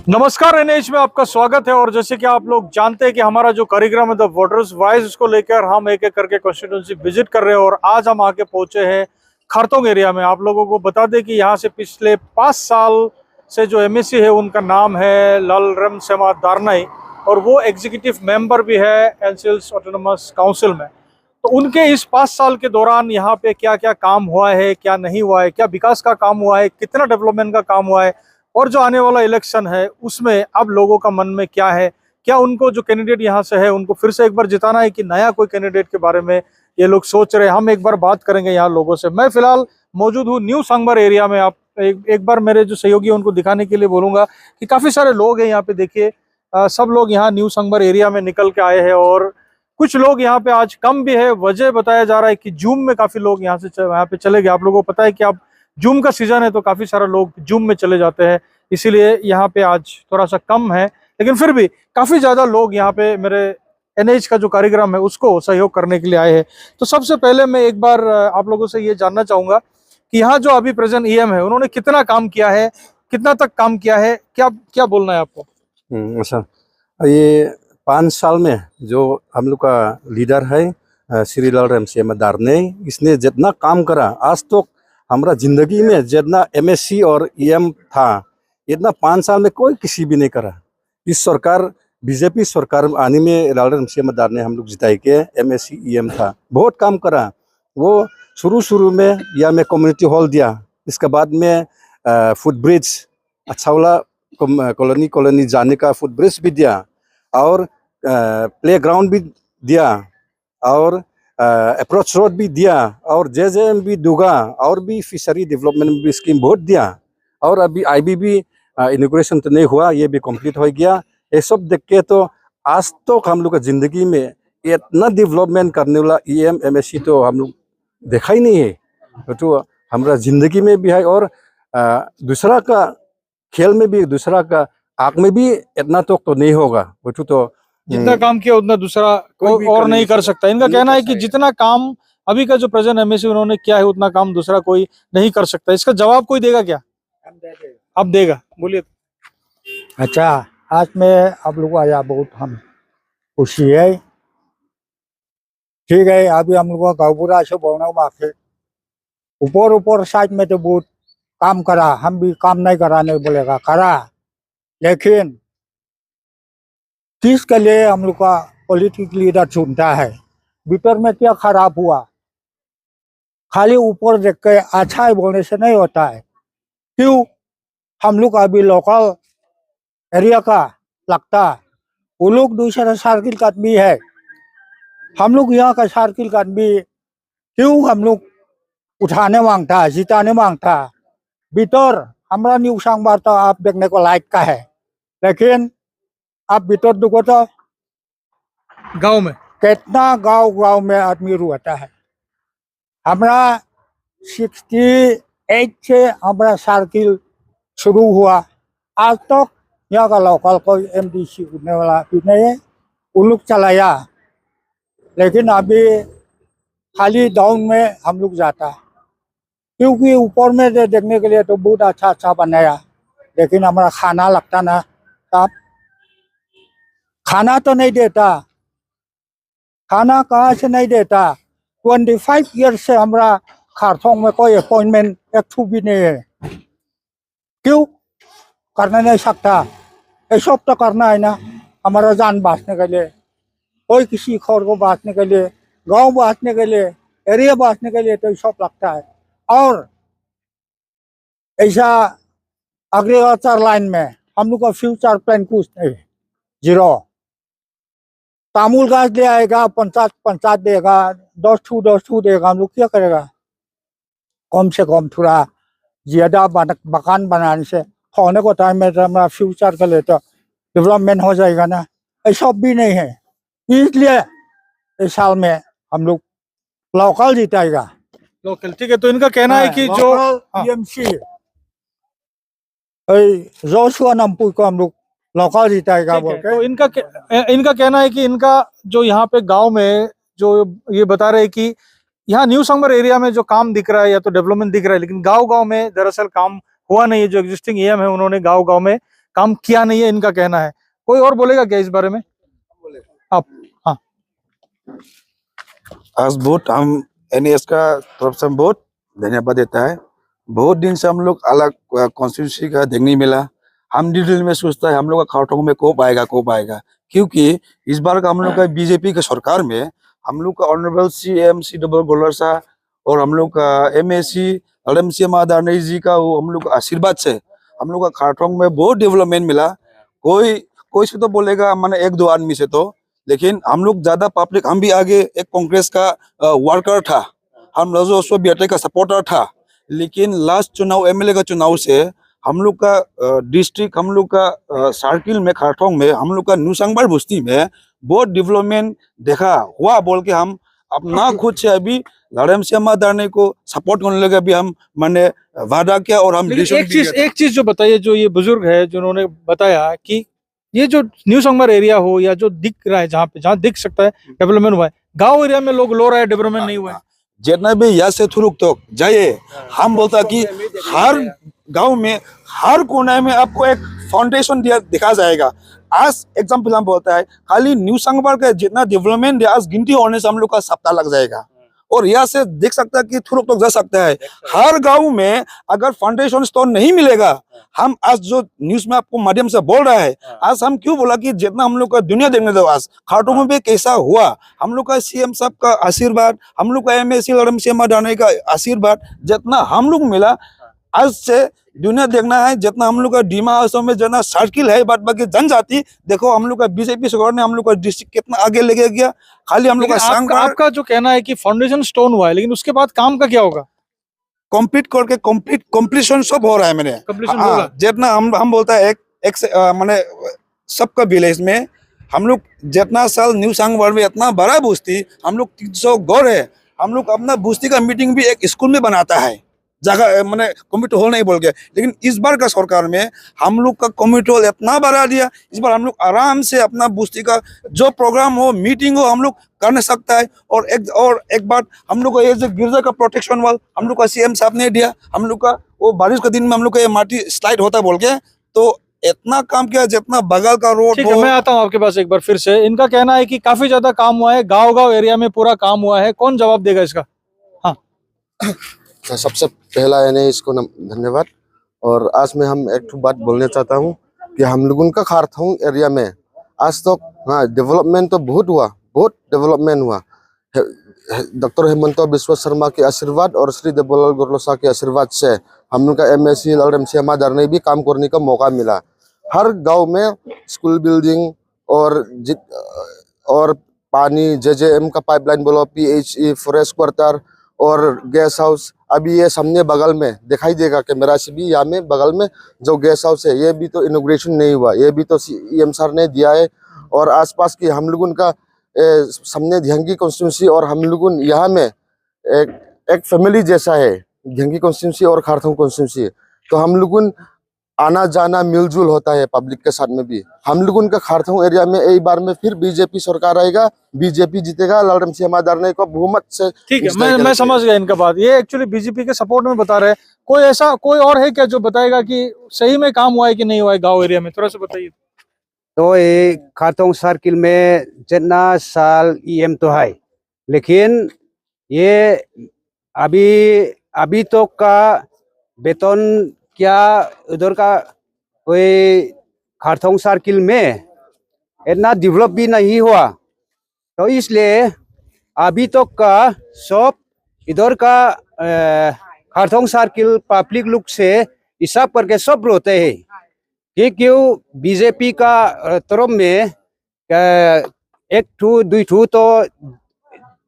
नमस्कार, एनएच में आपका स्वागत है। और जैसे कि आप लोग जानते हैं कि हमारा जो कार्यक्रम है द वोटर्स वॉइस, उसको लेकर हम एक एक करके कॉन्स्टिट्यूंसी विजिट कर रहे हैं। और आज हम आके पहुंचे हैं खारतोंग एरिया में। आप लोगों को बता दें कि यहाँ से पिछले 5 साल से जो एमएससी है उनका नाम है ललरम सेमा दारनाई, और वो एग्जीक्यूटिव मेंबर भी है एनसीएल्स ऑटोनोमस काउंसिल में। तो उनके इस 5 साल के दौरान यहाँ पे क्या क्या काम हुआ है, क्या नहीं हुआ है, क्या विकास का काम हुआ है, कितना डेवलपमेंट का काम हुआ है, और जो आने वाला इलेक्शन है उसमें अब लोगों का मन में क्या है, क्या उनको जो कैंडिडेट यहाँ से है उनको फिर से एक बार जिताना है कि नया कोई कैंडिडेट के बारे में ये लोग सोच रहे हैं। हम एक बार बात करेंगे यहाँ लोगों से। मैं फिलहाल मौजूद हूँ न्यू सांगबर एरिया में। आप एक बार मेरे जो सहयोगी हैं उनको दिखाने के लिए बोलूंगा कि काफी सारे लोग हैं यहाँ पे। देखिए, सब लोग यहाँ न्यू सांगबर एरिया में निकल के आए हैं, और कुछ लोग यहाँ पे आज कम भी है। वजह बताया जा रहा है कि जूम में काफी लोग यहाँ से यहाँ पे चले गए। आप लोगों को पता है कि अब जूम का सीजन है तो काफी सारे लोग जूम में चले जाते हैं, इसीलिए यहाँ पे आज थोड़ा सा कम है। लेकिन फिर भी काफी ज्यादा लोग यहाँ पे मेरे एनएच का जो कार्यक्रम है उसको सहयोग करने के लिए आए हैं। तो सबसे पहले मैं एक बार आप लोगों से ये जानना चाहूंगा कि यहाँ जो अभी प्रेजेंट ईएम है उन्होंने कितना काम किया है, कितना तक काम किया है, क्या क्या बोलना है आपको? अच्छा, ये 5 साल में जो हम लोग का लीडर है श्री ललरम सेमा दारनाई, इसने जितना काम करा आज तो हमारा जिंदगी में जितना एमएससी और ईएम था इतना 5 साल में कोई किसी भी नहीं करा। इस सरकार बीजेपी सरकार आने में ललरम सेमा दारनाई हम लोग जिताई के एमएससी ईएम था, बहुत काम करा। वो शुरू में या में कम्युनिटी हॉल दिया, इसके बाद में फुट ब्रिज अच्छा वाला कॉलोनी जाने का फुट ब्रिज भी दिया, और प्ले ग्राउंड भी दिया, और अप्रोच रोड भी दिया, और जेजेएम भी दूंगा, और भी फिशरी डेवलपमेंट भी स्कीम बहुत दिया। और अभी आईबी भी इनॉग्रेशन तो नहीं हुआ, ये भी कंप्लीट हो गया। ये सब देख के तो आज तो हम लोग का जिंदगी में इतना डेवलपमेंट करने वाला ईएम एमएससी तो हम लोग देखा ही नहीं है। तो हमारा जिंदगी में भी है, और दूसरा का खेल में भी, दूसरा का आग में भी इतना तो नहीं होगा। वो तो जितना काम किया उतना दूसरा और नहीं कर सकता। इनका कहना है कि जितना काम अभी का जो प्रेजेंट एमएससी उन्होंने किया है उतना काम दूसरा कोई नहीं कर सकता। इसका जवाब कोई देगा क्या? अब देगा, बोलिए। अच्छा, आज मैं आप लोग आया बहुत हम खुशी है। ठीक है, अभी हम लोग का पूरा से बोलना बाकी ऊपर साइड में तो बहुत काम करा, हम भी काम नहीं करा नहीं बोलेगा, करा। लेकिन किसके लिए हम लोग का पॉलिटिकल लीडर चुनता है, भीतर में क्या खराब हुआ, खाली ऊपर देख के अच्छा है बोलने से नहीं होता है। क्यों? हम लोग अभी लोकल एरिया का लगता है, वो लोग दूसरा सर्किल का आदमी है, हम लोग यहाँ का सर्किल का आदमी। क्यों हम लोग उठाने मांगता है, जिताने मांगता है? भीतर हमारा न्यू सांगबार तो आप देखने को लायक का है, लेकिन आप भीतर देखो तो गांव में कितना गांव में आदमी रहता है। हमारा 68 से हमारा सर्किल शुरू हुआ, आज तक यहाँ का लोकल कोई एमडीसी उठने वाला भी नहीं है, वो लोग चलाया। लेकिन अभी खाली डाउन में हम लोग जाता है, क्योंकि ऊपर में देखने के लिए तो बहुत अच्छा बनाया, लेकिन हमारा खाना लगता ना, तब खाना तो नहीं देता। खाना कहाँ से नहीं देता? 25 ईयर से हमारा खारतोंग में कोई अपॉइंटमेंट एक भी नहीं है। क्यों करना नहीं सकता? ये सब तो करना है ना, हमारा जान बचाने के लिए, कोई किसी खौर को बचाने के लिए, गांव बचाने के लिए, एरिया बचाने के लिए, तो ये सब लगता है। और ऐसा एग्रीकल्चर लाइन में हम लोग का फ्यूचर प्लान कुछ नहीं, जीरो। तामुल गाछ ले आएगा, पंचायत देगा, 10 ठू देगा, हम लोग क्या करेगा? कम से कम थोड़ा ज्यादा मकान बनाने से होने को टाइम में हमारा फ्यूचर के लिए तो डेवलपमेंट हो जाएगा ना। ऐसा भी नहीं है, इसलिए इस साल में हम लोग लोकल जिताएगा। लोकल, ठीक है। तो इनका कहना है कि जो टीएमसी जोशुआ नमपुर को हम लोग लोकल जिताएगा बोल के। तो इनका कहना है कि इनका जो यहाँ पे गांव में जो ये बता रहे हैं कि यहाँ न्यू सांगबर एरिया में जो काम दिख रहा है या तो डेवलपमेंट दिख रहा है, लेकिन गांव में दरअसल काम हुआ नहीं है। जो एग्जिस्टिंग ईएम है उन्होंने गांव में काम किया नहीं है, इनका कहना है। कोई और बोलेगा क्या इस बारे में? आप? हाँ, आज बहुत हम NAS का तरफ से हम बहुत धन्यवाद देता है। बहुत दिन से हम लोग अलग कॉन्स्टिट्यूंसी का देखने नहीं मिला। हम दिल में सोचता है हम लोग का खारतोंग में कब आएगा, क्योंकि इस बार का हम लोग का बीजेपी के सरकार में हम लोग का ऑनरेबल CM डबल गोलर साहब और हम लोग का MAC LMC दारने जी का वो हम लोग आशीर्वाद से हम लोग का खारतोंग में बहुत डेवलपमेंट मिला। कोई से तो बोलेगा मैंने एक दो आदमी से तो, लेकिन हम लोग ज्यादा पब्लिक, हम भी आगे एक कांग्रेस का वर्कर था, हम राजस्व बेटे का सपोर्टर था, लेकिन लास्ट चुनाव MLA का चुनाव से हम लोग का डिस्ट्रिक्ट, हम लोग का सर्किल में खारतोंग में, हम लोग का न्यूसंगबार बस्ती में बहुत डेवलपमेंट देखा हुआ बोल के हम अपना खुद से अभी LMC दारने को सपोर्ट करने लगे। अभी हम मैंने वादा किया और हम लेकिन डिसीजन एक चीज जो बताइए, जो ये बुजुर्ग है जिन्होंने बताया कि ये जो न्यू संगमर एरिया हो या जो दिख रहा है, जहाँ दिख सकता है डेवलपमेंट हुआ है, गांव एरिया में लोग लो रहा है डेवलपमेंट नहीं हुआ है। जितना भी यहाँ से थुरुक तो जाइए, हम बोलता कि हर गांव में हर कोने में आपको एक फाउंडेशन दिखा जाएगा। आज एग्जाम्पल हम बोलता है खाली न्यू संगमर का जितना डेवलपमेंट है आज गिनती होने से हम लोग का सप्ताह लग जाएगा, और यहाँ से देख सकता है कि थुरुक तक जा सकता है। हर गांव में अगर फाउंडेशन स्टोन नहीं मिलेगा, हम आज जो न्यूज में आपको माध्यम से बोल रहा है, आज हम क्यों बोला कि जितना हम लोग का दुनिया देखने दो, आज खारतोंग में कैसा हुआ, हम लोग का CM साहब का आशीर्वाद, हम लोग का MAC LMC दारने का आशीर्वाद जितना हम लोग मिला, आज से दुनिया देखना है। जितना हम लोग का डीमा असम में जितना सर्किल है, बात बाकी जनजाति देखो, हम लोग का बीजेपी सरकार ने हम लोग का डिस्ट्रिक्ट कितना आगे लेके गया। खाली हम लोग का आपका जो कहना है कि फाउंडेशन स्टोन हुआ है, लेकिन उसके बाद काम का क्या होगा? कंप्लीट करके कंप्लीशन सब हो रहा है। मैंने कंप्लीशन होगा। जितना हम बोलता है एक मैंने सबका विलेज में हम लोग जितना साल न्यू संगमर में इतना बड़ा बस्ती, हम लोग 300 गौर है, हम लोग अपना बस्ती का मीटिंग भी एक स्कूल में बनाता है, जगह मैंने कम्युनिटी हॉल नहीं बोल गया। लेकिन इस बार का सरकार में हम लोग का कम्युनिटी हॉल इतना बढ़ा दिया, इस बार हम लोग आराम से अपना बस्ती का जो प्रोग्राम हो, मीटिंग हो, हम लोग कर सकता है। और एक बात, हम लोग को ये जो गिरजा का प्रोटेक्शन वाल हम लोग का CM साहब ने दिया, हम लोग का वो बारिश के दिन में हम लोग का ये माटी स्लाइड होता बोल के, तो इतना काम किया जितना बगल का रोड। ठीक है, मैं आता हूँ आपके पास एक बार फिर से। इनका कहना है कि काफी ज्यादा काम हुआ है, गांव एरिया में पूरा काम हुआ है। कौन जवाब देगा इसका? हाँ, सबसे पहला यानी इसको धन्यवाद। और आज मैं हम एक बात बोलना चाहता हूँ कि हम लोगों का खारतोंग एरिया में आज तक डेवलपमेंट तो बहुत डेवलपमेंट हुआ। डॉक्टर हेमंत बिश्व शर्मा के आशीर्वाद और श्री देवलाल गोरलोसा के आशीर्वाद से हम लोग का MAC LMC दारने भी काम करने का मौका मिला। हर गांव में स्कूल बिल्डिंग और पानी JJM का पाइपलाइन बोलो, PHE फॉरेस्ट क्वार्टर और गेस्ट हाउस, अभी ये सामने बगल में दिखाई देगा कैमरा से भी, यहाँ में बगल में जो गेस्ट हाउस है, ये भी तो इनॉग्रेशन नहीं हुआ, ये भी तो CM सर ने दिया है। और आसपास की हम लोगों का सामने धियांगी कॉन्स्टिट्यूंसी और हम लोगों यहाँ में एक फैमिली जैसा है, धियांगी कॉन्स्टिट्यूंसी और खारतोंग कॉन्स्टिट्यूंसी, तो हम लोगों आना जाना मिलजुल होता है पब्लिक के साथ में भी। हम लोगों का खारतोंग एरिया में एक बार में फिर बीजेपी सरकार आएगा, बीजेपी जीतेगा, LMC दारने को बहुमत से। ठीक है, मैं समझ गया इनका बात। ये एक्चुअली बीजेपी के सपोर्ट में बता रहे हैं। कोई और है क्या जो बताएगा कि सही में काम हुआ है कि नहीं हुआ है गाँव एरिया में? थोड़ा सा बताइए। तो ये खारतोंग सर्किल में जितना साल EM तो है, लेकिन ये अभी तो का वेतन क्या उधर का कोई खारतोंग सर्किल में इतना डेवलप भी नहीं हुआ, तो इसलिए अभी तो का सब इधर का खारतोंग सर्किल पब्लिक लोग से हिसाब करके सब रोते हैं कि क्यों बीजेपी का तरफ में एक दो ठू तो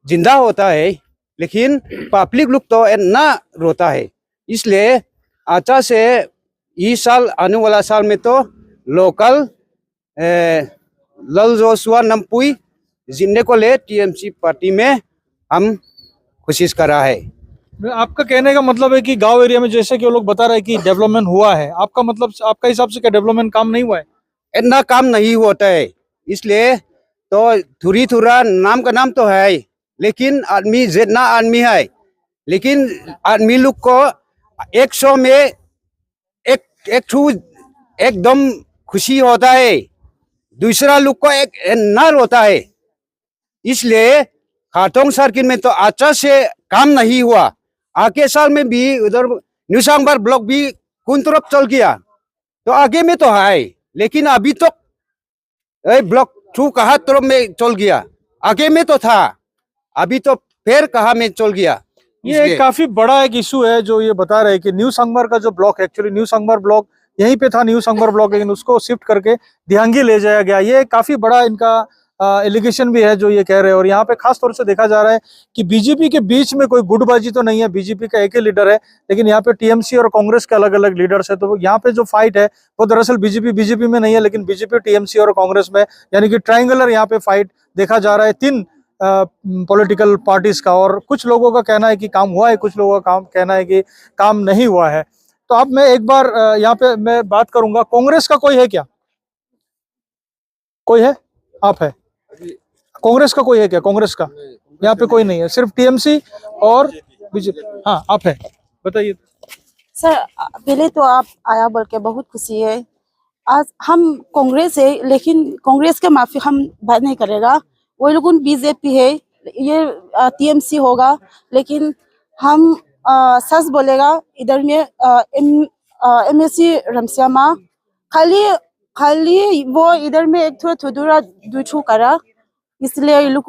जिंदा होता है, लेकिन पब्लिक लोग तो इतना रोता है। इसलिए अच्छा से इस साल आने वाला साल में तो लोकल लल जोशुआ नमपुई जिन्ने को ले TMC पार्टी में हम कोशिश कर रहा है। आपका कहने का मतलब है कि गांव एरिया में जैसे कि वो लोग बता रहे हैं कि डेवलपमेंट हुआ है, आपका मतलब, आपका हिसाब से क्या डेवलपमेंट काम नहीं हुआ है? इतना काम नहीं होता है, इसलिए तो थोड़ा नाम का नाम तो है, लेकिन आदमी जितना आदमी है, लेकिन आदमी लोग को 100 में एक एकदम खुशी होता है, दूसरा लोग को एक नर होता है। इसलिए खारतोंग सर्किल में तो अच्छा से काम नहीं हुआ। आगे साल में भी उधर न्यू सांगबार ब्लॉक भी कुन तरफ चल गया, तो आगे में तो है, लेकिन अभी तो ब्लॉक 2 कहाँ तरफ में चल गया, आगे में तो था, अभी तो फिर कहाँ में चल गया। ये एक काफी बड़ा एक इशू है जो ये बता रहे हैं कि न्यू संगमर का जो ब्लॉक, एक्चुअली न्यू संगमर ब्लॉक यहीं पे था, न्यू संगमर ब्लॉक, लेकिन उसको शिफ्ट करके दिहांगी ले जाया गया। ये काफी बड़ा इनका एलिगेशन भी है जो ये कह रहे हैं। और यहाँ पे खास तौर से देखा जा रहा है कि बीजेपी के बीच में कोई गुटबाजी तो नहीं है, बीजेपी का एक ही लीडर है, लेकिन यहाँ पे टीएमसी और कांग्रेस के अलग अलग लीडर्स है। तो यहाँ पे जो फाइट है वो दरअसल बीजेपी में नहीं है, लेकिन बीजेपी, टीएमसी और कांग्रेस में, यानी कि ट्रायंगुलर यहाँ पे फाइट देखा जा रहा है 3 पॉलिटिकल पार्टीज का। और कुछ लोगों का कहना है कि काम हुआ है, कुछ लोगों का कहना है कि काम नहीं हुआ है। तो अब मैं एक बार यहाँ पे मैं बात करूंगा, कांग्रेस का कोई है क्या? कोई है? आप है? कांग्रेस का कोई है क्या? कांग्रेस का यहाँ पे कोई नहीं है, सिर्फ टीएमसी और बीजेपी। हाँ, आप है, बताइए। सर, पहले तो आप आया बोल के बहुत खुशी है। आज हम कांग्रेस है, लेकिन कांग्रेस के माफी हम बात नहीं करेगा। वो लोग बीजेपी है, ये टीएमसी होगा, लेकिन हम सच बोलेगा इधर में एमएससी रमसियामा खाली वो इधर में एक थोड़ा दूछू करा, इसलिए ये लोग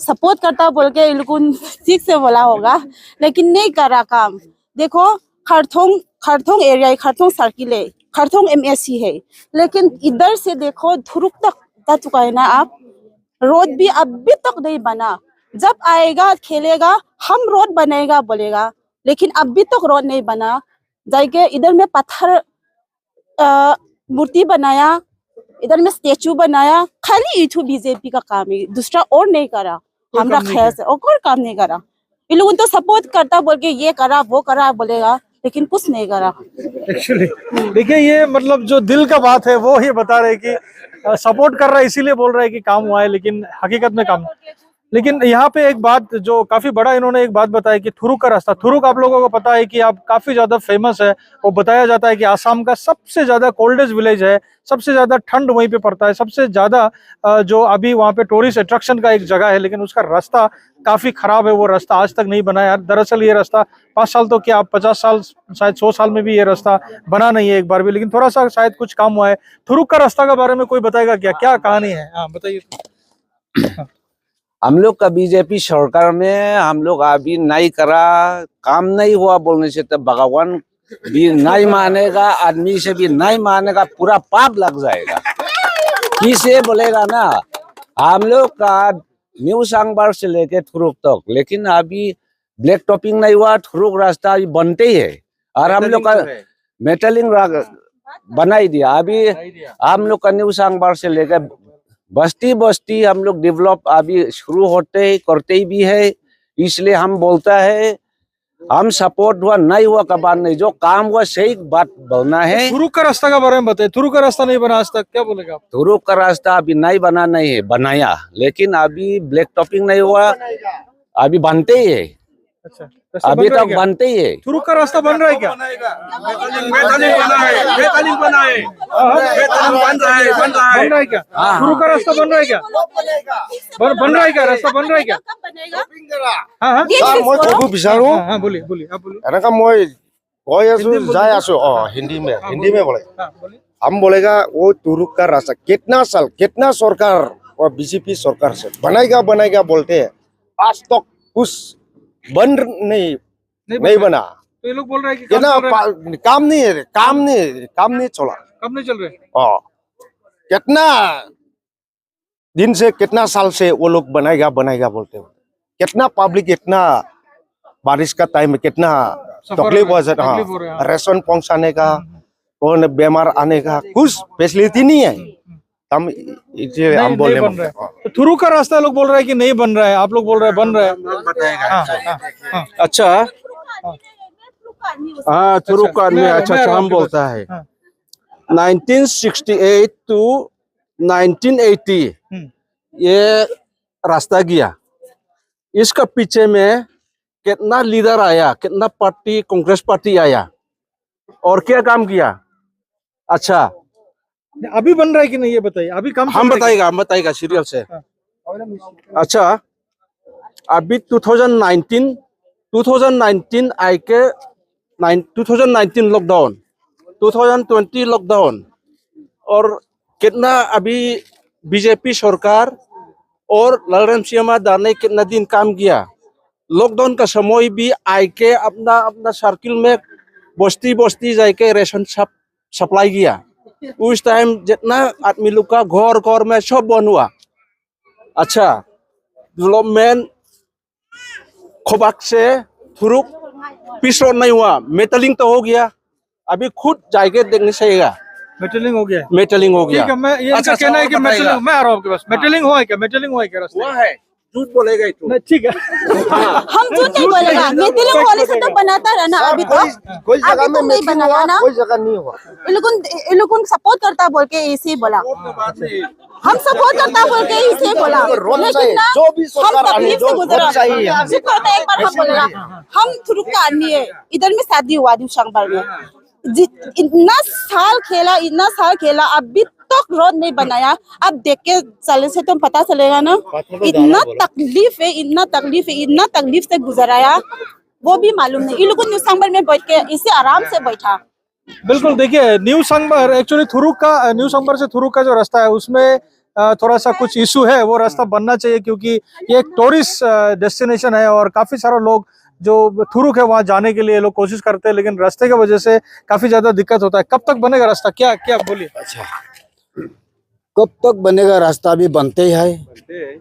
सपोर्ट करता बोल के ये लोग ठीक से बोला होगा, लेकिन नहीं करा काम। देखो, खारथोंग एरिया, खारथोंग सर्किल है, खारथोंग एमएससी है, लेकिन इधर से देखो धुरुक तक जा चुका है ना आप। रोड भी अभी तक नहीं बना। जब आएगा खेलेगा हम रोड बनेगा बोलेगा, लेकिन अभी तक रोड नहीं बना। जाके इधर में पत्थर मूर्ति बनाया, इधर में स्टेचू बनाया, खाली इधर बीजेपी का काम है, दूसरा और नहीं करा। हमरा ख्याल से और कोई काम नहीं करा। ये लोग तो सपोर्ट करता बोल के ये करा वो करा बोलेगा, लेकिन कुछ नहीं करा। एक्चुअली देखिए, ये मतलब जो दिल का बात है वो ये बता रहे कि सपोर्ट कर रहा है, इसीलिए बोल रहा है कि काम हुआ है, लेकिन हकीकत में काम। लेकिन यहाँ पे एक बात जो काफी बड़ा इन्होंने एक बात बताई कि थुरुक का रास्ता, थुरुक आप लोगों को पता है कि आप काफी ज्यादा फेमस है। वो बताया जाता है कि आसाम का सबसे ज्यादा कोल्डेस्ट विलेज है, सबसे ज्यादा ठंड वहीं पे पड़ता है, सबसे ज्यादा जो अभी वहाँ पे टूरिस्ट अट्रैक्शन का एक जगह है, लेकिन उसका रास्ता काफी खराब है। वो रास्ता आज तक नहीं बना है। दरअसल ये रास्ता 5 साल तो क्या 50 साल, शायद 100 साल में भी ये रास्ता बना नहीं है एक बार भी, लेकिन थोड़ा सा शायद कुछ काम हुआ है। थुरुक का रास्ता के बारे में कोई बताएगा क्या, क्या कहानी है? हाँ, बताइए। हम लोग का बीजेपी सरकार में हम लोग अभी नहीं करा, काम नहीं हुआ बोलने से तो भगवान भी नहीं मानेगा, आदमी से भी नहीं मानेगा, पूरा पाप लग जाएगा। किसे बोलेगा ना, हम लोग का न्यू सांगबार से लेके थुरुक तक, लेकिन अभी ब्लैक टॉपिंग नहीं हुआ, थुरुक रास्ता अभी बनते ही है। और हम लोग का मेटलिंग बनाई दिया। अभी हम लोग का न्यू सांगबार से लेकर बस्ती बस्ती हम लोग डेवलप अभी शुरू होते ही करते ही भी है। इसलिए हम बोलता है हम सपोर्ट हुआ नहीं हुआ का बात नहीं, जो काम हुआ सही बात बोलना है। थुरुक का रास्ता के बारे में बताइए। थुरुक का रास्ता नहीं बना आज तक, क्या बोलेगा आप? थुरुक का रास्ता अभी नहीं बना, नहीं है बनाया, लेकिन अभी ब्लैक टॉपिंग नहीं हुआ, अभी बनते ही है। अच्छा, रास्ता अभी बन रहा है तक क्या? बनते ही है। थुरुक का रास्ता बन रहा है क्या? बन रहा है क्या? थुरुक का रास्ता बन रहा है क्या? बन रहा है क्या? रास्ता बन रहा है क्या? हाँ हाँ Sir, মই ক'ব বিচাৰো हाँ हाँ, बोलिए बोलिए, आप बोलिए। এনেকা মই কৈ আছো যাই আছো हिंदी में बोले हाँ, बोलिए। हम बोलेगा वो तुरुक का रास्ता कितना साल कितना सरकार और बीजेपी सरकार से बनाएगा बोलते हैं, आज तक कुछ बन नहीं बना। तो ये लोग बोल रहे हैं कि काम नहीं है, काम नहीं चला। कब नहीं चल रहे? कितना दिन से कितना साल से वो लोग बनाएगा बोलते हैं, कितना पब्लिक इतना बारिश का टाइम में कितना तकलीफ हो जाता है। हो रहा है। हाँ, रेशन पहुंचाने का, कौन बीमार आने का कुछ फैसिलिटी नहीं है। हम इसे हम बोल नहीं बन रहा है। तो थुरुक का रास्ता लोग बोल रहे हैं कि नहीं बन रहा है, आप लोग बोल रहे हैं बन रहा है। हाँ, हाँ, हाँ। अच्छा, हाँ थुरुक का आदमी अच्छा हम बोलता है। 1968 टू 1980 ये रास्ता गया। इसका पीछे में कितना लीडर आया, कितना पार्टी, कांग्रेस पार्टी आया और क्या काम किया। अच्छा, अभी बन रहा है कि नहीं ये बताइए, अभी काम हम बताएगा सीरियल से। अच्छा, अभी 2019 आई के 2019 लॉकडाउन, 2020 लॉकडाउन, और कितना अभी बीजेपी सरकार और लालरेम सियामा दार ने कितना दिन काम किया। लॉकडाउन का समय भी आई के अपना अपना सर्किल में बस्ती बस्ती जाके रेशन सप्लाई किया। उस टाइम जितना आदमी लोग का घर में सब बन हुआ। अच्छा, डेवलपमेंट खोबाक से थुरुक पिस रोड नहीं हुआ, मेटलिंग तो हो गया। अभी खुद जाके देखने चाहिएगा, मेटलिंग हो गया है। मेटलिंग हो गया। ठीक है, मैं ये इनका कहना है कि मेटलिंग, मैं आ रहा हूँ आपके पास, मेटलिंग हुआ है क्या, मेटलिंग हुआ है क्या रास्ते? हुआ है, झूठ बोलेगा ही तो। नहीं, ठीक है। हम झूठ नहीं बोलेगा, मेटलिंग होने से तो बनाता रहा ना अभी तो। कोई जगह अभी में तो नहीं मीटिंग बनाया हुआ, ना, कोई जगह नहीं हुआ। ये लोगन सपोर्ट करता बोल के इसे बोला, हम सपोर्ट करता बोल के इसे बोला, लेकिन ना जो भी हम सरकार आने तकलीफ दो, से गुजरा। रोड चाहिए। सिर्फ कहता एक बार हम बोलेगा, हम थुरुक का आदमी है, इधर में शादी हुआ दिवसंबर में, इतना साल खेला अभी तक रोड नहीं बनाया। अब देख के चले से तो पता चलेगा ना, इतना तकलीफ से गुजराया, वो भी मालूम नहीं। ये लोग न्यू संबर में बैठ के इसे आराम से बैठा। बिल्कुल, देखिए न्यू संबर एक्चुअली थुरुक का, न्यू संबर से थुरुक का जो रास्ता है उसमें थोड़ा सा कुछ इशू है, वो रास्ता बनना चाहिए क्योंकि ये एक टूरिस्ट डेस्टिनेशन है और काफी सारे लोग जो थुरुक है वहां जाने के लिए लोग कोशिश करते हैं, लेकिन रास्ते की वजह से काफी ज्यादा दिक्कत होता है। कब तक बनेगा रास्ता, क्या क्या बोलिए? अच्छा, कब तक बनेगा रास्ता? अभी बनते ही है,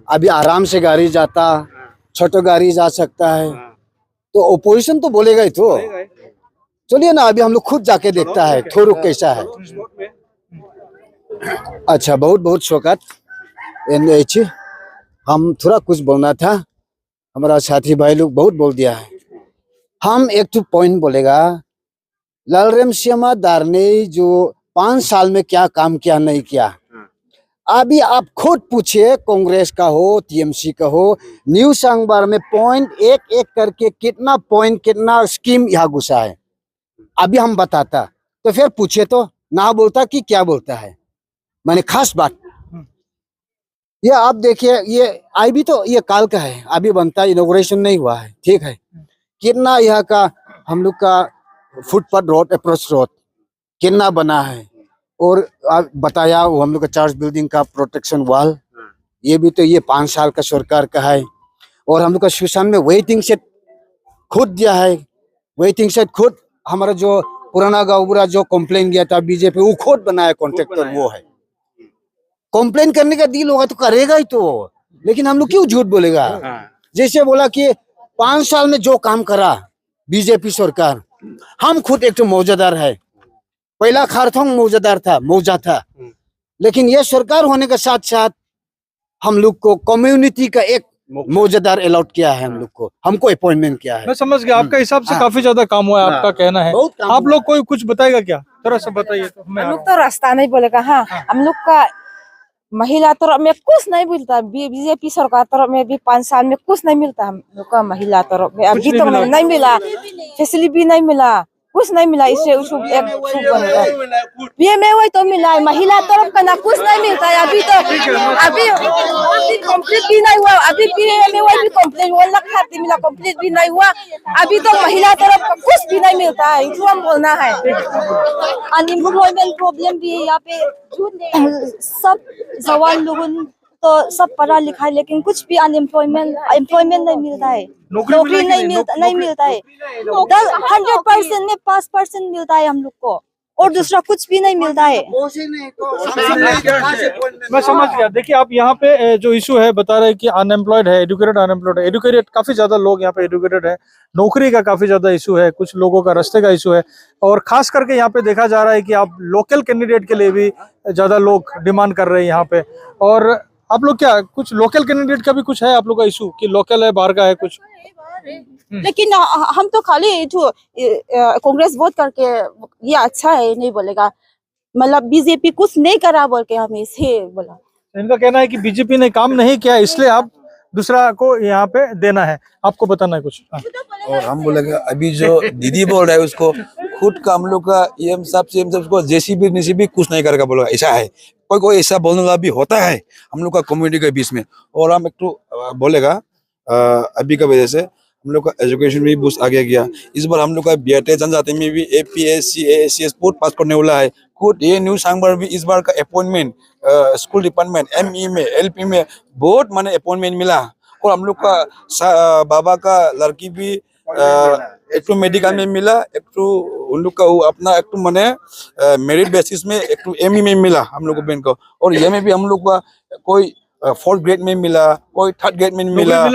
अभी आराम से गाड़ी जाता, छोटा गाड़ी जा सकता है, तो ओपोजिशन तो बोलेगा ही तो। चलिए ना, अभी हम लोग खुद जाके देखता है थुरुक कैसा है। अच्छा, बहुत बहुत शौकत एनएच, हम थोड़ा कुछ बोलना था, हमारा साथी भाई लोग बहुत बोल दिया है। हम एक तो पॉइंट बोलेगा, लालरेम सियामा दार ने जो 5 साल में क्या काम किया नहीं किया, अभी आप खुद पूछिए, कांग्रेस का हो, टीएमसी का हो, न्यू संगबार में पॉइंट एक एक करके कितना पॉइंट, कितना स्कीम यहाँ घुसा है, अभी हम बताता तो फिर पूछे तो ना बोलता कि क्या बोलता है। मैंने खास बात ये आप देखिए, ये अभी तो ये काल का है, अभी बनता है, इनॉग्रेशन नहीं हुआ है, ठीक है। कितना यहाँ का हम लोग का फुटपाथ रोड, अप्रोच रोड कितना बना है, और आप बताया वो हम लोग का चर्च बिल्डिंग का प्रोटेक्शन वॉल, ये भी तो ये 5 साल का सरकार का है। और हम लोग का सुशान में वेटिंग सेट खुद दिया है, वेटिंग सेट खुद हमारा जो पुराना गाँव जो कंप्लेन किया था बीजेपी, वो खुद बनाया कॉन्ट्रेक्टर, वो है। कंप्लेन करने का दिल होगा तो करेगा ही तो, लेकिन हम लोग क्यों झूठ बोलेगा? जैसे बोला कि 5 साल में जो काम करा बीजेपी सरकार, हम खुद एक तो मौजादार है, पहला खारथोंग मौजा था, लेकिन ये सरकार होने के साथ साथ हम लोग को कम्युनिटी का एक मौजादार अलॉट किया है, हम लोग को, हमको अपॉइंटमेंट किया है। मैं समझ गया, आपका हिसाब से काफी ज्यादा काम हुआ है, आपका कहना है। आप लोग कोई कुछ बताएगा क्या, थोड़ा सा बताइए तो। हम लोग तो रास्ता नहीं बोलेगा। हाँ, हम लोग का महिला तरफ में कुछ नहीं मिलता, बीजेपी सरकार तरफ में भी 5 साल में कुछ नहीं मिलता हम लोग का महिला तरफ में, अभी तक नहीं मिला, फैसिलिटी भी नहीं मिला, कुछ नहीं मिला। इससे उसको एक बनेगा, ये में वही तो मिला है, महिला तरफ का ना कुछ नहीं मिलता है अभी तो। अभी कंप्लीट भी नहीं हुआ, अभी में वही भी कंप्लीट 1 लाख खाती मिला, कंप्लीट भी नहीं हुआ, अभी तो महिला तरफ का कुछ भी नहीं मिलता है, इसको हम बोलना है। अनएम्प्लॉयमेंट प्रॉब्लम भी है यहाँ पे, सब जवान लोगों तो सब पढ़ा लिखा है, लेकिन कुछ भी एम्प्लॉयमेंट नहीं मिलता है, नौकरी नहीं मिलता है। 100% में 5% मिलता है हम लोग को, और दूसरा कुछ भी नहीं मिलता है। मैं समझ गया। देखिए, आप यहाँ पे जो इशू है बता रहे हैं कि अनएम्प्लॉयड है, एजुकेटेड है। एजुकेटेड काफी ज्यादा लोग यहाँ पे एजुकेटेड है, नौकरी का काफी ज्यादा इशू है, कुछ लोगों का रास्ते का इशू है, और खास करके यहाँ पे देखा जा रहा है कि आप लोकल कैंडिडेट के लिए भी ज्यादा लोग डिमांड कर रहे हैं यहाँ पे। और आप लोग क्या, कुछ लोकल कैंडिडेट का भी कुछ है आप लोग का इशू कि लोकल है, बाहर का है कुछ? लेकिन हम तो खाली जो कांग्रेस वोट करके ये अच्छा है नहीं बोलेगा, मतलब बीजेपी कुछ नहीं करा बोल के हमें इसे बोला। इनका कहना है कि बीजेपी ने काम नहीं किया, इसलिए आप दूसरा को यहाँ पे देना है, आपको बताना है कुछ। और हम बोलेगा, अभी जो दीदी बोल रहा है उसको खुद का हम लोग का एम साहब को जेसीबी नीसीबी कुछ नहीं करेगा बोला, ऐसा है। कोई कोई ऐसा बोलने वाला भी होता है हम लोग का कम्युनिटी के बीच में। और हम एक तो बोलेगा अभी का वजह से हम लोग का एजुकेशन भी बूस्ट आगे गया। इस बार हम लोग का बीएड जनजाति में भी एपीएससी एएससीएस बहुत पास करने वाला है। खुद ये न्यू सांगबार भी इस बार का अपॉइंटमेंट स्कूल डिपार्टमेंट एमई में एलपी में बहुत माने अपॉइंटमेंट मिला। और हम लोग का बाबा का लड़की भी एक तो मेडिकल में मिला, एक तो उन लोग का अपना एक तो माने मेरिट बेसिस में एक तो एमई में मिला हम लोग को बहन को। और ये में भी हम लोग का कोई 4th ग्रेड में मिला, कोई 3rd ग्रेड में मिला।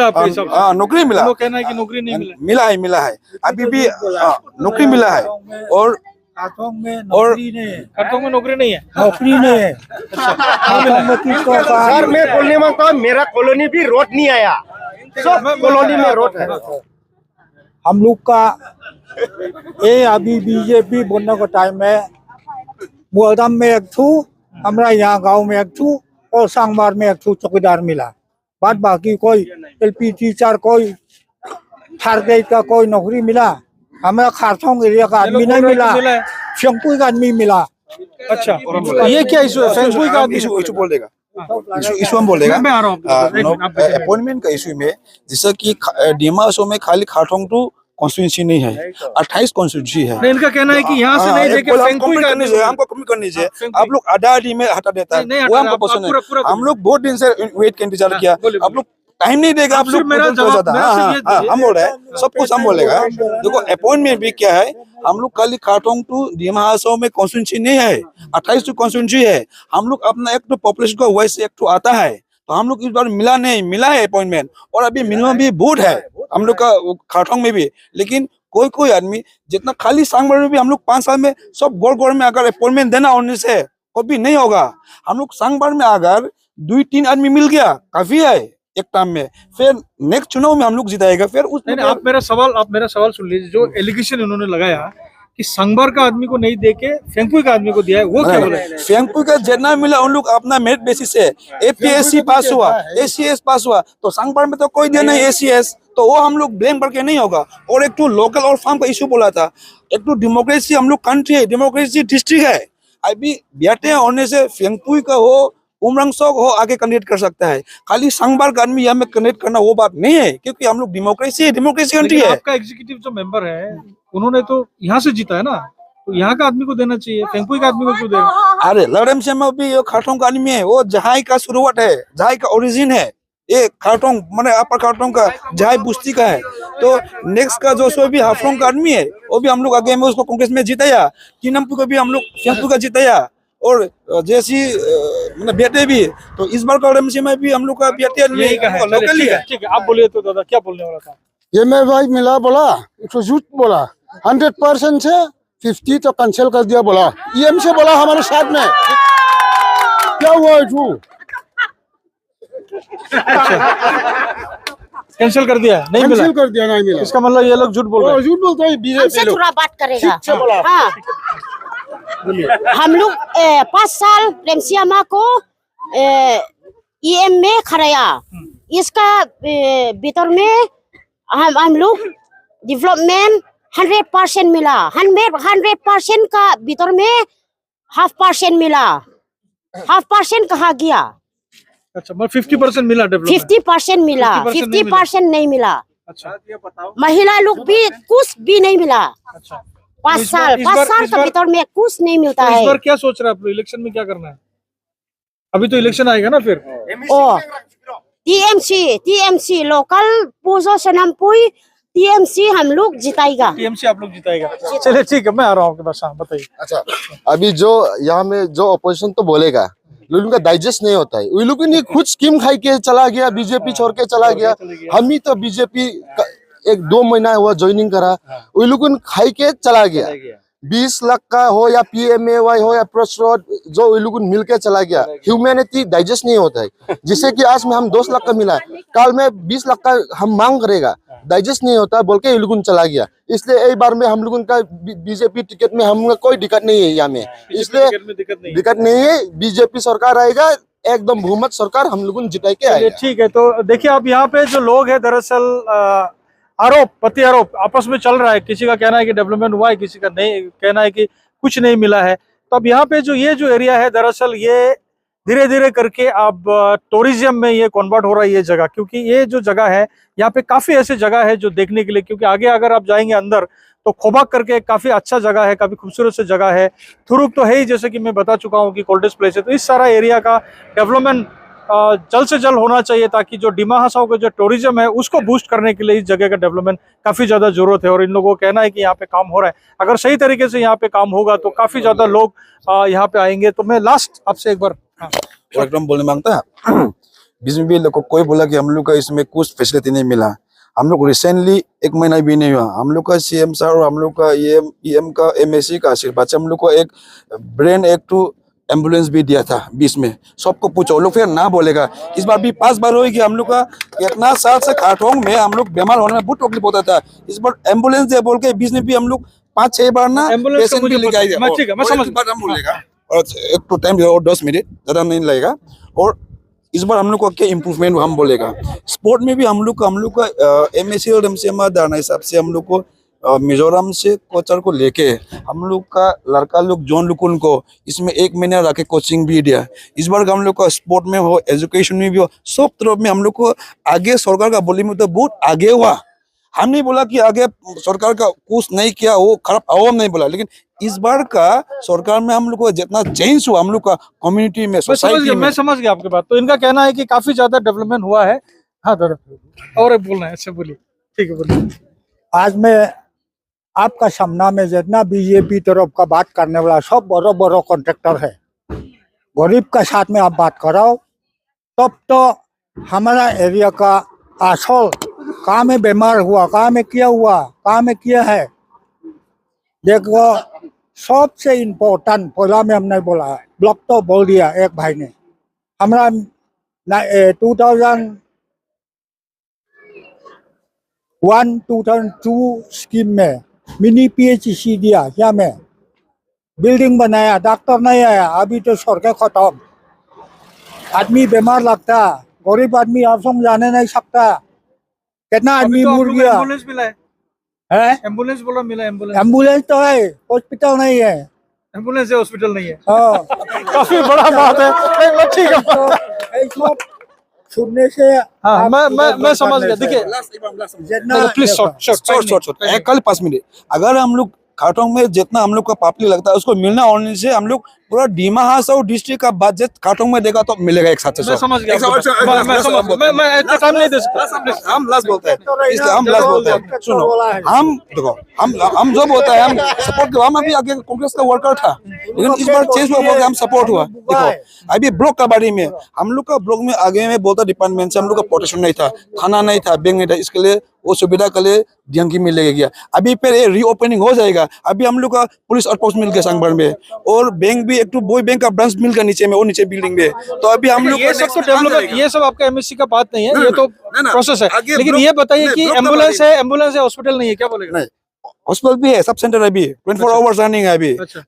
नौकरी मिला, कहना है कि नौकरी नहीं मिला है अभी भी नौकरी मिला है। और खारतों में नौकरी नहीं है। खारतों में नौकरी नहीं है। नौकरी नहीं है। खारतों में किसको सर मैं बोलने मांगता हूँ, मेरा कॉलोनी भी रोड नहीं आया, सब कॉलोनी में रोड है। हम लोग का ये अभी बीजेपी बनने का टाइम है। मुआदम में एक ठू, हमारा यहाँ गांव में एक ठू और सांगबार में एक ठू चौकीदार मिला। बाद बाकी कोई एलपी टीचर, कोई 3rd ग्रेड का कोई नौकरी मिला। हमें खारतों एरिया का आदमी नहीं मिला, फेंगपुई का आदमी मिला। अच्छा, तो ये क्या इशू है? फेंगपुई का आदमी इशू बोल देगा, इशू हम बोल देगा। मैं आ रहा हूँ अपॉइंटमेंट का इशू में जैसा कि डीमासो में खाली खारतोंग टू कॉन्स्टिट्यूंसी नहीं है, 28 कॉन्स्टिट्यूंसी है। इनका कहना है कि यहाँ से नहीं देके फेंगपुई का आदमी हमको कमी करनी चाहिए। आप लोग आधा आधी में हटा देता है, वो हमको पसंद है। हम लोग बहुत दिन से वेट का इंतजार किया, आप लोग टाइम नहीं देगा। आप लोग हम बोल रहे हैं, सब कुछ हम बोलेगा। देखो अपॉइंटमेंट भी क्या है, हम लोग खाली खारतोंग टू डीमाहासाओ में कॉन्स्टिट्यूंसी नहीं है, 28 कॉन्स्टिट्यूंसी है। हम लोग अपना एक तो पॉपुलेशन का वैसे एक तो आता है, तो हम लोग इस बार मिला है अपॉइंटमेंट। और अभी मिनिमम भी बहुत है हम लोग का खारतोंग में भी। लेकिन कोई आदमी जितना खाली सांगबार में भी हम लोग 5 साल में सब गोड़ में अगर अपॉइंटमेंट देना होने से कभी नहीं होगा। हम लोग सांगबार में अगर 2-3 आदमी मिल गया काफी है एक टाइम में, फिर नेक्स्ट चुनाव में हम लोग जिताएगा। फिर उस आप मेरा सवाल सुन लीजिए। जो एलिगेशन उन्होंने लगाया कि सांगबार का आदमी को नहीं देके फेंगपुई का आदमी को दिया है, वो क्या बोला? फेंगपुई का जितना मिला उन लोग अपना मेरिट बेसिस है। एपीएससी पास हुआ, एसीएस पास हुआ, तो सांगबार में तो कोई दिया नहीं एसीएस, तो वो हम लोग ब्लेम करके नहीं होगा। और एक तो लोकल और फार्म का इशू बोला था, एक तो डेमोक्रेसी हम लोग कंट्री है, डेमोक्रेसी डिस्ट्रिक्ट है। अभी बेटे होने से फेंगपुई का हो, उमरंगसोक हो आगे कैंडिडेट कर सकता है। खाली सांगबार का आदमी यहाँ में कैंडिडेट करना वो बात नहीं है, क्योंकि हम लोग डेमोक्रेसी कंट्री है। आपका एग्जीक्यूटिव जो मेंबर है उन्होंने तो यहाँ से जीता है ना, तो यहाँ का आदमी को देना चाहिए, फेंगपुई का आदमी को क्यों देगा? अरे लड़म से में भी खारतोंग का आदमी है, वो जहाई का शुरुआत है, जहाई का ओरिजिन है। ये खारतोंग माने अपर खारतोंग का जहाई बुस्ती का है। तो नेक्स्ट का जो भी हाफलोंग का आदमी है, वो भी हम लोग आगे में उसको कांग्रेस में जिताया। तीनमपुर को भी हम लोग फेंगपुई का जिताया। और जैसी मतलब बेटे भी, तो इस बार का एमसी में भी हम लोग का बेटे लोकली है। ठीक है, आप बोलिए तो दादा क्या बोलने वाला था? ये मैं भाई मिला बोला, तो झूठ बोला। 100% से 50 तो कैंसिल कर दिया बोला, ईएम से बोला हमारे साथ में। क्या हुआ झूठ? कैंसिल कर दिया, नहीं मिला? कैंसिल कर दिया, नहीं मिला। इसका मतलब ये लोग झूठ बोल रहे हैं। झूठ बोलते हैं बीजेपी लोग। बात करेगा। ठीक से बोला। हाँ। हम लोग 5 साल प्रेमसियामा को ईएम में खड़ाया। इसका भीतर में हम लोग डेवलपमेंट 100% मिला। 100% का भीतर में 0.5% मिला। 0.5% कहाँ गया? अच्छा, मतलब 50% मिला डेवलपमेंट? 50% मिला, 50% नहीं मिला। अच्छा, महिला लोग भी कुछ भी नहीं मिला। अच्छा, 5 साल के भीतर में कुछ नहीं मिलता है। इस बार क्या सोच रहे हैं आप लोग, इलेक्शन में क्या करना है? अभी तो इलेक्शन आएगा ना फिर। ओ टीएमसी लोकल पूजो सनमपुई टीएमसी हम लोग जिताएगा। टीएमसी आप लोग जिताएगा। चलिए ठीक है, मैं आ रहा हूँ आपके पास। हाँ बताइए। अच्छा, अभी जो यहाँ में जो अपोजिशन तो बोलेगा, लोगों का डाइजेस्ट नहीं होता है। उन लोगों ने खुद स्कीम खाई के चला गया, बीजेपी छोड़ के चला गया। हम ही तो बीजेपी 1-2 महीना हुआ ज्वाइनिंग करा, उन लोगों ने खाई के चला गया। 20 लाख का हो या PMAY हो या प्रोस्ट्रोड, जो उन लोगों ने मिल के चला गया। ह्यूमैनिटी डाइजेस्ट नहीं होता है। जिससे कि आज में हम 2 लाख का मिला, कल में 20 लाख का हम मांग करेगा, डाइजेस्ट नहीं होता बोल के उन लोगों ने चला गया। इसलिए एक बार में हम लोगों का बीजेपी टिकट में हम कोई दिक्कत नहीं है यहाँ में। इसलिए दिक्कत नहीं है, बीजेपी सरकार आएगा, एकदम बहुमत सरकार हम लोगों ने जिता के आएगा। ठीक है, तो देखिए आप यहाँ पे जो लोग हैं, दरअसल आरोप प्रत्यारोप आपस में चल रहा है। किसी का कहना है कि डेवलपमेंट हुआ है, किसी का नहीं कहना है कि कुछ नहीं मिला है। तो अब यहाँ पे ये जो एरिया है, दरअसल ये धीरे धीरे करके अब टूरिज्म में ये कन्वर्ट हो रहा है ये जगह, क्योंकि ये जो जगह है यहाँ पे काफी ऐसी जगह है जो देखने के लिए, क्योंकि आगे अगर आप जाएंगे अंदर तो खोबाक करके काफी अच्छा जगह है, काफी खूबसूरत सी जगह है। थुरुक तो है ही, जैसे कि मैं बता चुका हूँ कि कोल्डेस्ट प्लेस है। तो इस सारा एरिया का डेवलपमेंट जल्द से जल्द होना चाहिए, ताकि जो डिमा हसाओ का जो टूरिज्म है उसको बूस्ट करने के लिए इस जगह का डेवलपमेंट काफी ज्यादा जरूरत है। और इन लोगों को कहना है कि यहाँ पे काम हो रहा है, अगर सही तरीके से यहाँ पे काम होगा तो काफी ज्यादा लोग यहाँ पे आएंगे। तो मैं लास्ट आपसे एक बार एकदम बोलने मांगता बीच में भी लोग को कोई बोला कि हम लोग का इसमें कुछ फैसिलिटी नहीं मिला। हम लोग रिसेंटली 1 महीना भी नहीं हुआ, हम लोग का सीएम सर और हम लोग का EM का MSC का आशीर्वाद से हम लोग को एक ब्रेन एक टू एम्बुलेंस भी दिया था बीच में। सबको पूछो, लोग फिर ना बोलेगा। इस बार भी 5 बार हुई कि हम लोग का इतना साल से खारटोंग में हम लोग बीमार होने में बहुत तकलीफ होता था। इस बार एम्बुलेंस दे बोल के बीच में भी हम लोग 5-6 बार ना पेशेंट भी लेके आए। ठीक है, मैं समझ बोलेगा और एक तो टाइम और 10 मिनट ज्यादा नहीं लगेगा। और इस बार हम लोग को क्या इम्प्रूवमेंट हम बोलेगा। स्पोर्ट में भी हम लोग का MSC और MCMR दाना हिसाब से हम लोग को मिजोरम से कोचर को लेके हम लोग का लड़का लोग जॉन लुकुन को इसमें 1 महीना रखे कोचिंग भी दिया। इस बार हम लोग का स्पोर्ट में हो, एजुकेशन में भी हो, सब तरफ में हम लोग को आगे सरकार का बोली में तो बहुत आगे हुआ। हम नहीं बोला कि आगे सरकार का कुछ नहीं किया, वो खराब आवाम नहीं बोला, लेकिन इस बार का सरकार में हम लोग को जितना चेंज हुआ हम लोग का कम्युनिटी में, सोसाइटी में। मैं समझ गया आपकी बात। तो इनका कहना है कि काफी ज्यादा डेवलपमेंट हुआ है। हाँ दादा और बोलना है, अच्छा बोलिए। ठीक है बोलिए। आज मैं आपका सामना में जितना बीजेपी तरफ का बात करने वाला सब बड़ो कॉन्ट्रैक्टर है, गरीब का साथ में आप बात कराओ तब तो हमारा एरिया का असल कहाँ में बीमार हुआ, कहाँ में क्या हुआ, कहाँ में क्या है। देखो सबसे इम्पोर्टेंट पहला में हमने बोला है, ब्लॉक तो बोल दिया एक भाई ने। हमारा 2001-2002 स्कीम में मिनी PHC दिया, क्या में बिल्डिंग बनाया, डॉक्टर नहीं आया। अभी तो सरकार खत्म, आदमी बीमार लगता, गरीब आदमी आश्रम जाने नहीं सकता। कितना आदमी मर गया। एम्बुलेंस मिला है, एम्बुलेंस बोला मिला, एम्बुलेंस तो है, हॉस्पिटल नहीं है। एम्बुलेंस है, हॉस्पिटल नहीं है। हाँ काफी बड़ा बात है। ठीक है, तो सुनने से हाँ मैं समझ गया। देखिए प्लीज शॉर्ट कल 5 मिनट अगर हम लोग खारटोंग में जितना हम लोग का पापली लगता है उसको मिलना होने से हम लोग पूरा डिमा हासाओ डिस्ट्रिक्ट का बजट खारटोंग में देगा तो मिलेगा एक साथ से। मैं समझ गया, मैं इतना टाइम नहीं दे सकता। हम लास्ट बोलते हैं, इसलिए हम लास्ट बोलते हैं। सुनो, हम देखो हम जो बोलते हैं हम सपोर्ट, हम अभी आगे कांग्रेस का वर्कर था लेकिन इस बार चेंज हुआ, बोल के हम सपोर्ट हुआ। देखो अभी ब्लॉक का बारे में हम लोग का ब्लॉक में आगे में बोलता डिपार्टमेंट से हम लोग का प्रोटेक्शन नहीं था, थाना नहीं था, बैंक नहीं था, इसके लिए वो सुविधा के लिए डियांगी मिलेगा गया। अभी फिर रीओपनिंग हो जाएगा। अभी हम लोग का पुलिस आउटपोस्ट मिल गया सांगबार में, और बैंक भी एक तो बोई बैंक का ब्रांच मिल गया नीचे में, वो नीचे बिल्डिंग में। तो अभी हम लोग ये सब तो डेवलपमेंट, ये सब आपका MSC का बात नहीं है, ये तो प्रोसेस है। लेकिन ये बताइए कि एम्बुलेंस है, हॉस्पिटल नहीं है, क्या बोलेगा? नहीं, हॉस्पिटल भी है, सब सेंटर अभी 24 आवर्स रनिंग है।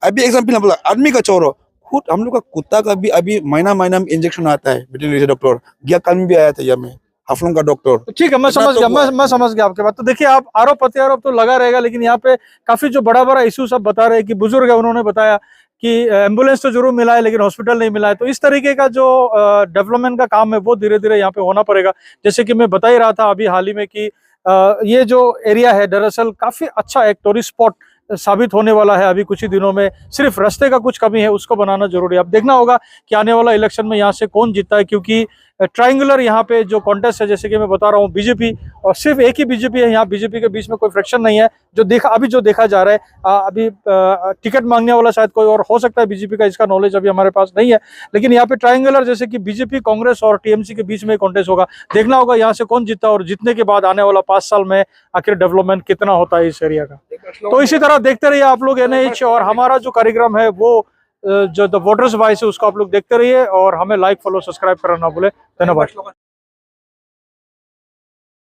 अभी एग्जाम्पल बोला आदमी का चोरो खुद हम लोग का कुत्ता का भी अभी महीना में इंजेक्शन आता है, वेटरनरी डॉक्टर गया कल में भी आया था यहाँ में, हाफलों का डॉक्टर। ठीक है, मैं समझ गया, मैं समझ गया आपके बात। तो देखिए आप आरोप प्रत्यारोप तो लगा रहेगा, लेकिन यहाँ पे काफी जो बड़ा इशू सब बता रहे हैं कि बुजुर्ग है, उन्होंने बताया कि एम्बुलेंस तो जरूर मिला है लेकिन हॉस्पिटल नहीं मिला है। तो इस तरीके का जो डेवलपमेंट का काम है वो धीरे धीरे यहाँ पे होना पड़ेगा। जैसे कि मैं बता ही रहा था अभी हाल ही में कि ये जो एरिया है दरअसल काफी अच्छा एक टूरिस्ट स्पॉट साबित होने वाला है। अभी कुछ ही दिनों में सिर्फ रास्ते का कुछ कमी है, उसको बनाना जरूरी है। अब देखना होगा कि आने वाला इलेक्शन में यहाँ से कौन जीतता है, क्योंकि ट्रायंगुलर यहाँ पे जो कॉन्टेस्ट है, जैसे कि मैं बता रहा हूँ बीजेपी और सिर्फ एक ही बीजेपी है यहाँ, बीजेपी के बीच में कोई फ्रैक्शन नहीं है। जो देखा जा रहा है अभी टिकट मांगने वाला शायद कोई और हो सकता है बीजेपी का, इसका नॉलेज अभी हमारे पास नहीं है। लेकिन यहाँ पे ट्रायंगुलर जैसे कि बीजेपी, कांग्रेस और TMC के बीच में कॉन्टेस्ट होगा। देखना होगा यहाँ से कौन जीतता है और जीतने के बाद आने वाला 5 साल में आखिर डेवलपमेंट कितना होता है इस एरिया का। तो इसी तरह देखते रहिए आप लोग NH, और हमारा जो कार्यक्रम है वो जो द वोटर्स वॉइस है उसको आप लोग देखते रहिए, और हमें लाइक फॉलो सब्सक्राइब करना ना भूले। धन्यवाद।